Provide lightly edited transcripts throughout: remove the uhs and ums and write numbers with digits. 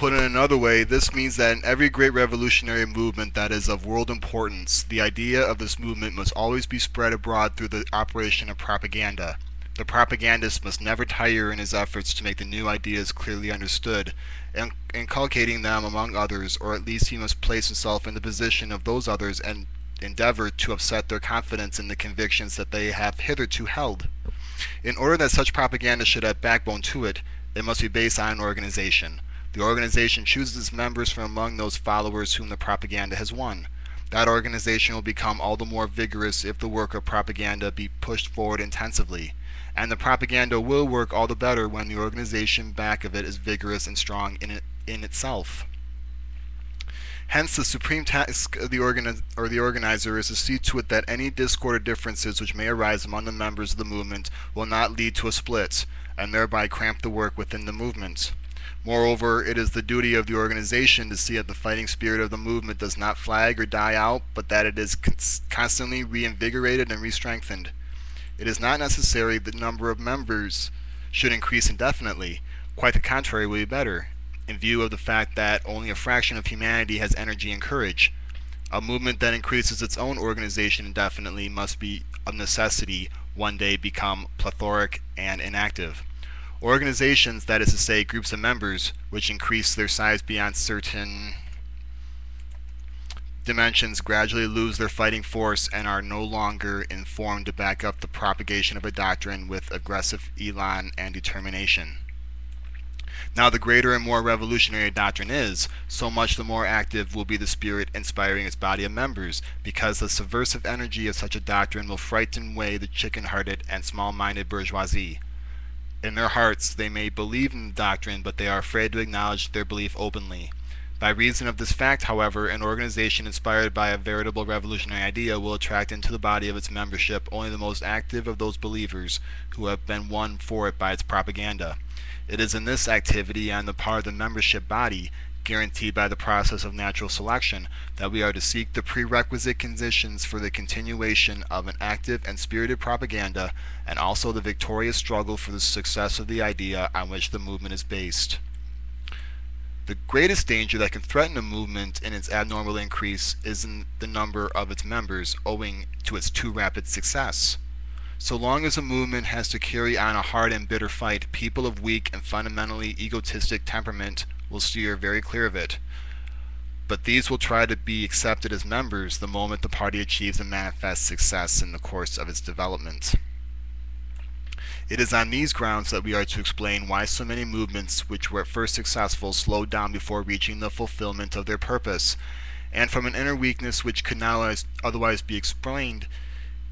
Put in another way, this means that in every great revolutionary movement that is of world importance, the idea of this movement must always be spread abroad through the operation of propaganda. The propagandist must never tire in his efforts to make the new ideas clearly understood, inculcating them among others, or at least he must place himself in the position of those others and endeavor to upset their confidence in the convictions that they have hitherto held. In order that such propaganda should have backbone to it, it must be based on an organization. The organization chooses its members from among those followers whom the propaganda has won. That organization will become all the more vigorous if the work of propaganda be pushed forward intensively. And the propaganda will work all the better when the organization back of it is vigorous and strong in itself. Hence, the supreme task of the organizer is to see to it that any discord or differences which may arise among the members of the movement will not lead to a split, and thereby cramp the work within the movement. Moreover, it is the duty of the organization to see that the fighting spirit of the movement does not flag or die out, but that it is constantly reinvigorated and re-strengthened. It is not necessary that the number of members should increase indefinitely. Quite the contrary will be better, in view of the fact that only a fraction of humanity has energy and courage. A movement that increases its own organization indefinitely must be, of necessity, one day become plethoric and inactive. Organizations, that is to say groups of members, which increase their size beyond certain dimensions, gradually lose their fighting force and are no longer informed to back up the propagation of a doctrine with aggressive elan and determination. Now, the greater and more revolutionary a doctrine is, so much the more active will be the spirit inspiring its body of members, because the subversive energy of such a doctrine will frighten away the chicken-hearted and small-minded bourgeoisie. In their hearts they may believe in the doctrine, but they are afraid to acknowledge their belief openly. By reason of this fact, however, an organization inspired by a veritable revolutionary idea will attract into the body of its membership only the most active of those believers who have been won for it by its propaganda. It is in this activity on the part of the membership body, guaranteed by the process of natural selection, that we are to seek the prerequisite conditions for the continuation of an active and spirited propaganda, and also the victorious struggle for the success of the idea on which the movement is based. The greatest danger that can threaten a movement in its abnormal increase is in the number of its members, owing to its too rapid success. So long as a movement has to carry on a hard and bitter fight, people of weak and fundamentally egotistic temperament will steer very clear of it. But these will try to be accepted as members the moment the party achieves a manifest success in the course of its development. It is on these grounds that we are to explain why so many movements which were at first successful slowed down before reaching the fulfillment of their purpose, and from an inner weakness which could not otherwise be explained,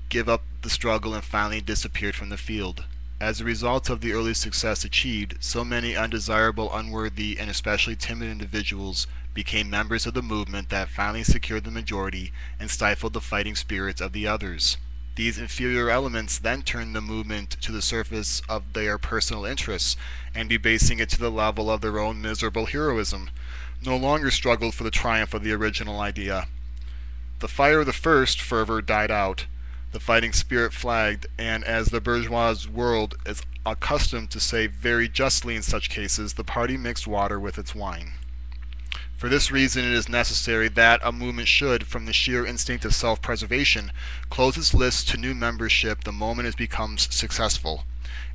give up the struggle and finally disappeared from the field. As a result of the early success achieved, so many undesirable, unworthy, and especially timid individuals became members of the movement that finally secured the majority and stifled the fighting spirits of the others. These inferior elements then turned the movement to the surface of their personal interests, and debasing it to the level of their own miserable heroism, no longer struggled for the triumph of the original idea. The fire of the first fervor died out. The fighting spirit flagged, and as the bourgeois world is accustomed to say very justly in such cases, the party mixed water with its wine. For this reason it is necessary that a movement should, from the sheer instinct of self-preservation, close its lists to new membership the moment it becomes successful,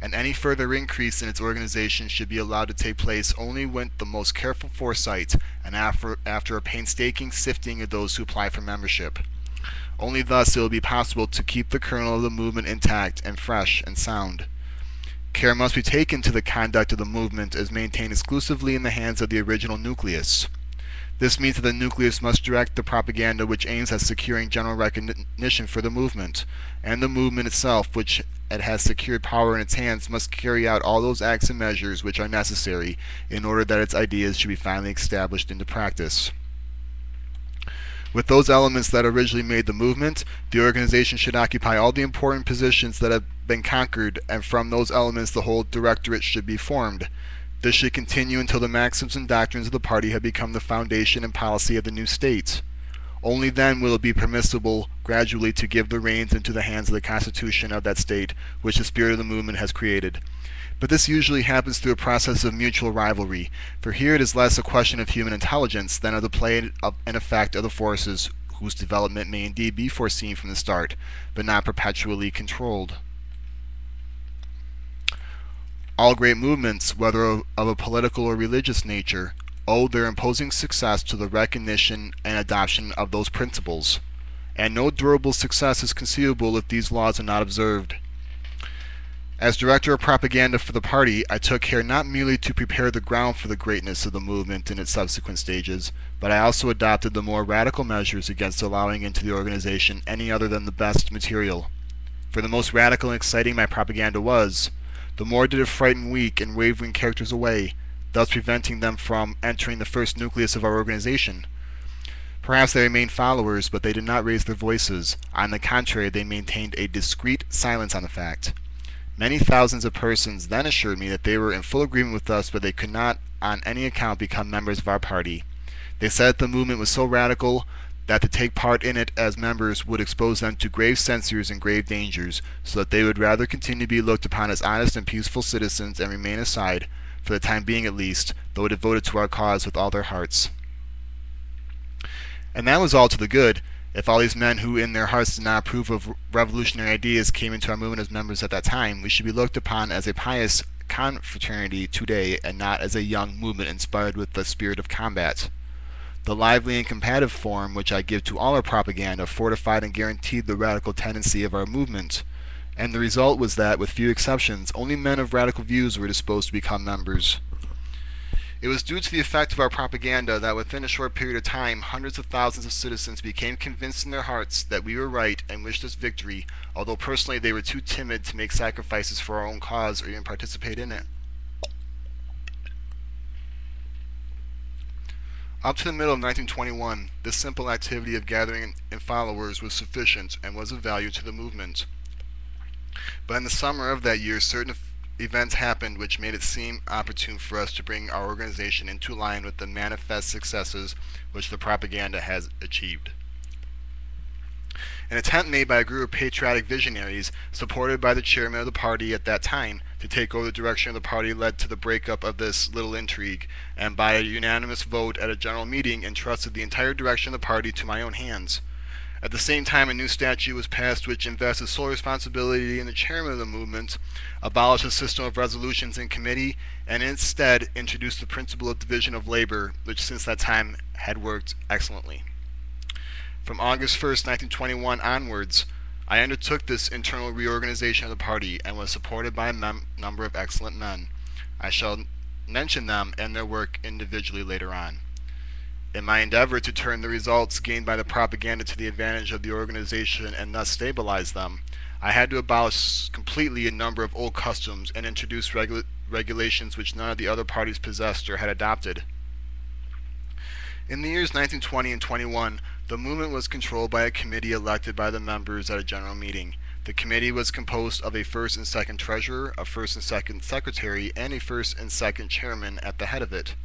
and any further increase in its organization should be allowed to take place only with the most careful foresight and after a painstaking sifting of those who apply for membership. Only thus it will be possible to keep the kernel of the movement intact and fresh and sound. Care must be taken to the conduct of the movement as maintained exclusively in the hands of the original nucleus. This means that the nucleus must direct the propaganda which aims at securing general recognition for the movement, and the movement itself, which it has secured power in its hands, must carry out all those acts and measures which are necessary in order that its ideas should be finally established into practice. With those elements that originally made the movement, the organization should occupy all the important positions that have been conquered, and from those elements the whole directorate should be formed. This should continue until the maxims and doctrines of the party have become the foundation and policy of the new state. Only then will it be permissible gradually to give the reins into the hands of the constitution of that state which the spirit of the movement has created. But this usually happens through a process of mutual rivalry, for here it is less a question of human intelligence than of the play and effect of the forces whose development may indeed be foreseen from the start, but not perpetually controlled. All great movements, whether of a political or religious nature, owe their imposing success to the recognition and adoption of those principles, and no durable success is conceivable if these laws are not observed. As director of propaganda for the party, I took care not merely to prepare the ground for the greatness of the movement in its subsequent stages, but I also adopted the more radical measures against allowing into the organization any other than the best material. For the most radical and exciting my propaganda was, the more did it frighten weak and wavering characters away, thus preventing them from entering the first nucleus of our organization. Perhaps they remained followers, but they did not raise their voices. On the contrary, they maintained a discreet silence on the fact. Many thousands of persons then assured me that they were in full agreement with us, but they could not on any account become members of our party. They said that the movement was so radical that to take part in it as members would expose them to grave censures and grave dangers, so that they would rather continue to be looked upon as honest and peaceful citizens and remain aside, for the time being at least, though devoted to our cause with all their hearts. And that was all to the good. If all these men who in their hearts did not approve of revolutionary ideas came into our movement as members at that time, we should be looked upon as a pious confraternity today, and not as a young movement inspired with the spirit of combat. The lively and combative form which I give to all our propaganda fortified and guaranteed the radical tendency of our movement, and the result was that, with few exceptions, only men of radical views were disposed to become members. It was due to the effect of our propaganda that within a short period of time hundreds of thousands of citizens became convinced in their hearts that we were right and wished us victory, although personally they were too timid to make sacrifices for our own cause or even participate in it. Up to the middle of 1921, this simple activity of gathering in followers was sufficient and was of value to the movement. But in the summer of that year, certain events happened which made it seem opportune for us to bring our organization into line with the manifest successes which the propaganda has achieved. An attempt made by a group of patriotic visionaries, supported by the chairman of the party at that time, to take over the direction of the party led to the breakup of this little intrigue, and by a unanimous vote at a general meeting entrusted the entire direction of the party to my own hands. At the same time, a new statute was passed which invested sole responsibility in the chairman of the movement, abolished the system of resolutions in committee, and instead introduced the principle of division of labor, which since that time had worked excellently. From August 1st, 1921 onwards, I undertook this internal reorganization of the party and was supported by a number of excellent men. I shall mention them and their work individually later on. In my endeavor to turn the results gained by the propaganda to the advantage of the organization and thus stabilize them, I had to abolish completely a number of old customs and introduce regulations which none of the other parties possessed or had adopted. In the years 1920 and 21, the movement was controlled by a committee elected by the members at a general meeting. The committee was composed of a first and second treasurer, a first and second secretary, and a first and second chairman at the head of it.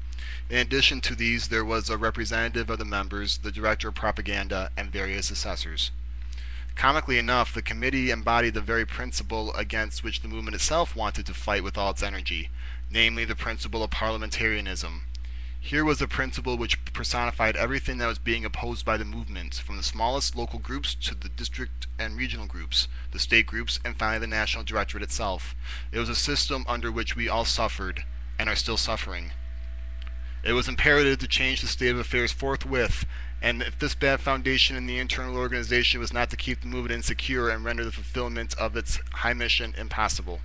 In addition to these, there was a representative of the members, the director of propaganda, and various assessors. Comically enough, the committee embodied the very principle against which the movement itself wanted to fight with all its energy, namely the principle of parliamentarianism. Here was a principle which personified everything that was being opposed by the movement, from the smallest local groups to the district and regional groups, the state groups, and finally the national directorate itself. It was a system under which we all suffered, and are still suffering. It was imperative to change the state of affairs forthwith, and if this bad foundation in the internal organization was not to keep the movement insecure and render the fulfillment of its high mission impossible.